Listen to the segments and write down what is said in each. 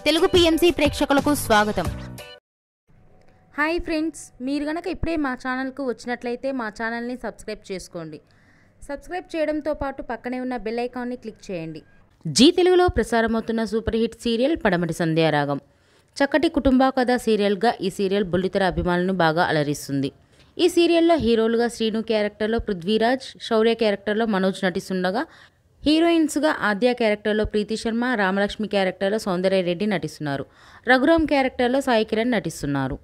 Telugu PMC ప్రేక్షకులకు స్వాగతం. Hi friends, మీరు గనక ఇప్పుడే మా ఛానల్కు వచ్చినట్లయితే మా ఛానల్ని సబ్స్క్రైబ్ చేసుకోండి. సబ్స్క్రైబ్ చేయడంతో పాటు పక్కనే ఉన్న బెల్ ఐకాన్ని క్లిక్ చేయండి. జీ తెలుగులో ప్రసారమవుతున్న సూపర్ హిట్ సీరియల్ పడమటి సంధ్యారాగం. చక్కటి కుటుంబ కథ సీరియల్గా ఈ సీరియల్ బుల్లితెర అభిమానులను బాగా అలరిస్తుంది. ఈ సీరియల్లో హీరోలుగా శ్రీను క్యారెక్టర్లో పృథ్వీరాజ్, శౌర్య క్యారెక్టర్లో మనోజ్ నటిస్తుండగా హీరోయిన్స్గా ఆద్య క్యారెక్టర్లో ప్రీతి శర్మ, రామలక్ష్మి క్యారెక్టర్లో సౌందర్య రెడ్డి నటిస్తున్నారు. రఘురామ్ క్యారెక్టర్లో సాయి కిరణ్ నటిస్తున్నారు.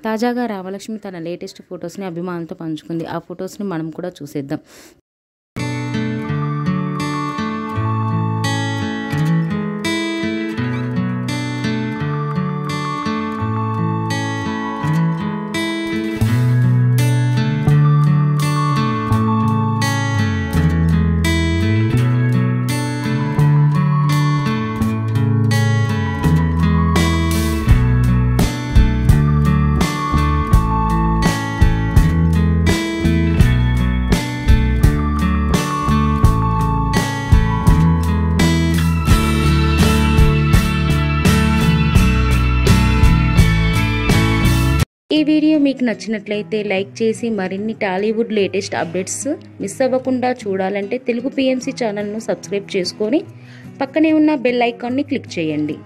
తాజాగా రామలక్ష్మి తన లేటెస్ట్ ఫొటోస్ని అభిమానులతో పంచుకుంది. ఆ ఫొటోస్ని మనం కూడా చూసేద్దాం. ఈ వీడియో మీకు నచ్చినట్లయితే లైక్ చేసి మరిన్ని టాలీవుడ్ లేటెస్ట్ అప్డేట్స్ మిస్ అవ్వకుండా చూడాలంటే తెలుగు పిఎంసి ఛానల్ను సబ్స్క్రైబ్ చేసుకొని పక్కనే ఉన్న బెల్ ఐకాన్ని క్లిక్ చేయండి.